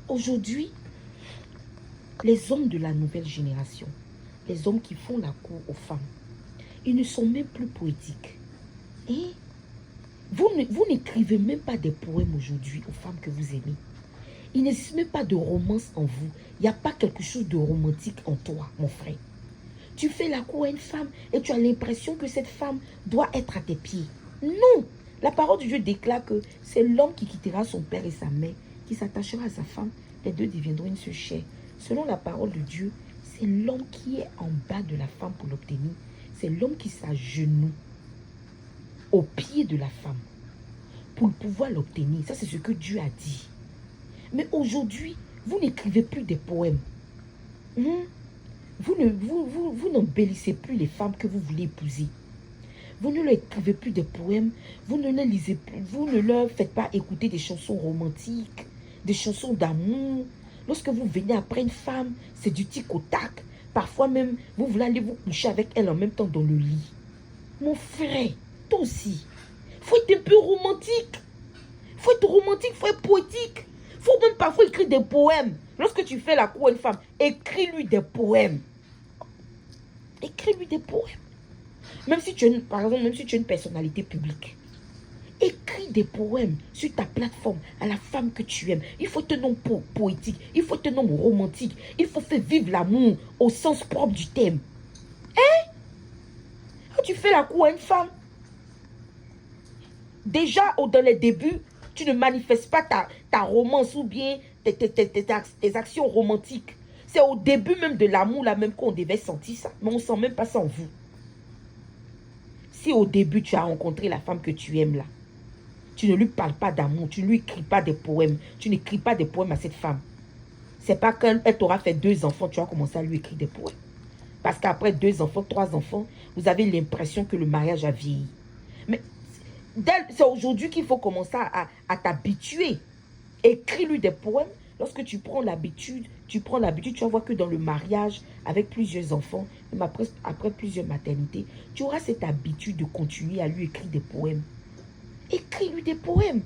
Aujourd'hui, les hommes de la nouvelle génération, les hommes qui font la cour aux femmes, ils ne sont même plus poétiques. Et vous n'écrivez même pas des poèmes aujourd'hui aux femmes que vous aimez. Il n'existe même pas de romance en vous. Il n'y a pas quelque chose de romantique en toi, mon frère. Tu fais la cour à une femme et tu as l'impression que cette femme doit être à tes pieds. Non! La parole de Dieu déclare que c'est l'homme qui quittera son père et sa mère, qui s'attachera à sa femme. Les deux deviendront une seule chair. Selon la parole de Dieu, c'est l'homme qui est en bas de la femme pour l'obtenir. C'est l'homme qui s'agenouille au pied de la femme pour pouvoir l'obtenir. Ça, c'est ce que Dieu a dit. Mais aujourd'hui, vous n'écrivez plus des poèmes. Vous n'embellissez plus les femmes que vous voulez épouser. Vous ne leur écrivez plus des poèmes. Vous ne les lisez plus. Vous ne leur faites pas écouter des chansons romantiques, des chansons d'amour. Lorsque vous venez après une femme, c'est du tic au tac. Parfois même, vous voulez aller vous coucher avec elle en même temps dans le lit. Mon frère, toi aussi, il faut être un peu romantique. Il faut être romantique, il faut être poétique. Il faut même parfois écrire des poèmes. Lorsque tu fais la cour à une femme, écris-lui des poèmes. Écris-lui des poèmes. Même si tu es, par exemple, même si tu es une personnalité publique, écris des poèmes sur ta plateforme à la femme que tu aimes. Il faut te nom poétique, il faut te nom romantique, il faut faire vivre l'amour au sens propre du thème. Hein? Quand tu fais la cour à une femme, déjà dans les débuts, tu ne manifestes pas ta romance ou bien tes actions romantiques. C'est au début même de l'amour là même qu'on devait sentir ça. Mais on ne sent même pas ça en vous. Si au début tu as rencontré la femme que tu aimes là, tu ne lui parles pas d'amour, tu ne lui écris pas des poèmes, tu n'écris pas des poèmes à cette femme. C'est pas quand elle t'aura fait 2 enfants, tu vas commencer à lui écrire des poèmes. Parce qu'après 2 enfants, 3 enfants, vous avez l'impression que le mariage a vieilli. Mais c'est aujourd'hui qu'il faut commencer à t'habituer. Écris-lui des poèmes. Lorsque tu prends l'habitude, tu vas voir que dans le mariage, avec plusieurs enfants, même après plusieurs maternités, tu auras cette habitude de continuer à lui écrire des poèmes. Écris-lui des poèmes.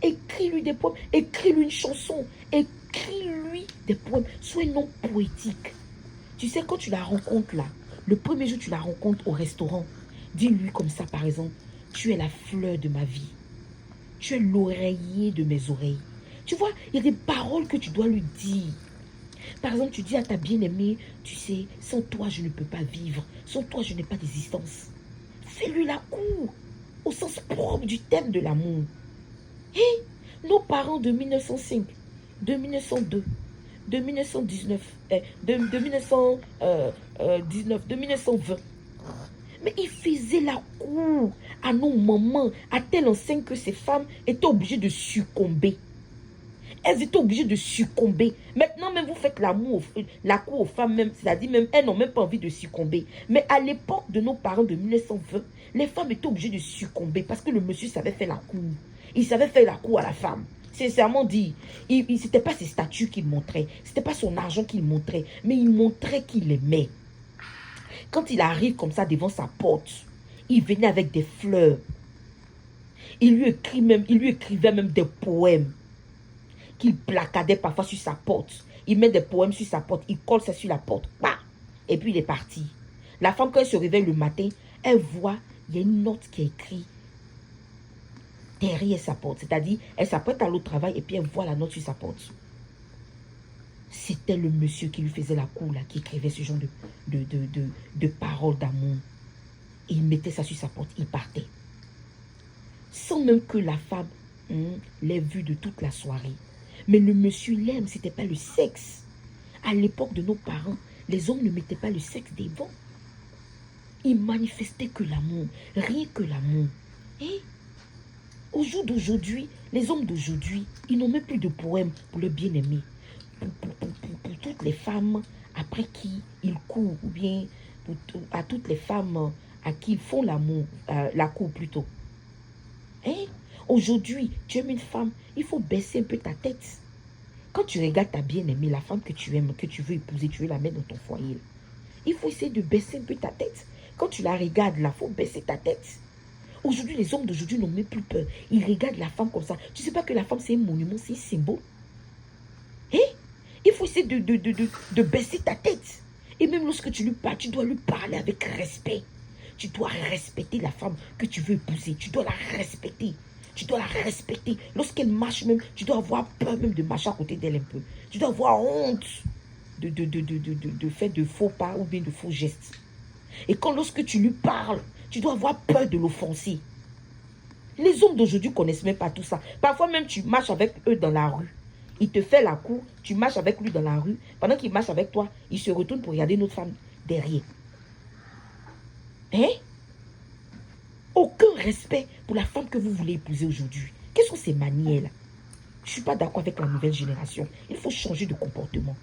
Écris-lui des poèmes. Écris-lui une chanson. Écris-lui des poèmes. Sois non poétique. Tu sais, quand tu la rencontres là, le premier jour tu la rencontres au restaurant, dis-lui comme ça par exemple, tu es la fleur de ma vie. Tu es l'oreiller de mes oreilles. Tu vois, il y a des paroles que tu dois lui dire. Par exemple, tu dis à ta bien-aimée, tu sais, sans toi, je ne peux pas vivre. Sans toi, je n'ai pas d'existence. Fais-lui la cour, au sens propre du thème de l'amour. Et nos parents de 1905, de 1902, de 1919, de 1919, de 1920, mais ils faisaient la cour à nos mamans, à telle enseigne que ces femmes étaient obligées de succomber. Elles étaient obligées de succomber. Maintenant même, vous faites l'amour, la cour aux femmes même, c'est-à-dire même, elles n'ont même pas envie de succomber. Mais à l'époque de nos parents de 1920, les femmes étaient obligées de succomber parce que le monsieur savait faire la cour. Il savait faire la cour à la femme. Sincèrement dit, ce n'était pas ses statuts qu'il montrait, ce n'était pas son argent qu'il montrait, mais il montrait qu'il aimait. Quand il arrive comme ça devant sa porte, il venait avec des fleurs. Il lui écrivait même des poèmes qu'il placadait parfois sur sa porte. Il met des poèmes sur sa porte, il colle ça sur la porte. Bah! Et puis il est parti. La femme, quand elle se réveille le matin, elle voit, il y a une note qui est écrite derrière sa porte. C'est-à-dire, elle s'apprête à aller au travail et puis elle voit la note sur sa porte. C'était le monsieur qui lui faisait la cour, là, qui écrivait ce genre de paroles d'amour. Il mettait ça sur sa porte, il partait. Sans même que la femme l'ait vu de toute la soirée. Mais le monsieur l'aime, ce n'était pas le sexe. À l'époque de nos parents, les hommes ne mettaient pas le sexe devant. Ils manifestaient que l'amour, rien que l'amour. Et au jour d'aujourd'hui, les hommes d'aujourd'hui, ils n'ont même plus de poèmes pour le bien-aimé. Pour toutes les femmes après qui ils courent, ou bien à toutes les femmes à qui ils font l'amour, la cour plutôt. Hein? Aujourd'hui, tu aimes une femme, il faut baisser un peu ta tête. Quand tu regardes ta bien-aimée, la femme que tu aimes, que tu veux épouser, tu veux la mettre dans ton foyer, il faut essayer de baisser un peu ta tête. Quand tu la regardes là, il faut baisser ta tête. Aujourd'hui, les hommes d'aujourd'hui n'ont même plus peur. Ils regardent la femme comme ça. Tu ne sais pas que la femme, c'est un monument, c'est un symbole. Hein? Il faut essayer de baisser ta tête. Et même lorsque tu lui parles, tu dois lui parler avec respect. Tu dois respecter la femme que tu veux épouser. Tu dois la respecter. Tu dois la respecter. Lorsqu'elle marche même, tu dois avoir peur même de marcher à côté d'elle un peu. Tu dois avoir honte de faire de faux pas ou bien de faux gestes. Et quand lorsque tu lui parles, tu dois avoir peur de l'offenser. Les hommes d'aujourd'hui ne connaissent même pas tout ça. Parfois même tu marches avec eux dans la rue. Il te fait la cour, tu marches avec lui dans la rue. Pendant qu'il marche avec toi, il se retourne pour regarder une autre femme derrière. Hein? Aucun respect pour la femme que vous voulez épouser aujourd'hui. Quelles sont ces manières-là? Je ne suis pas d'accord avec la nouvelle génération. Il faut changer de comportement.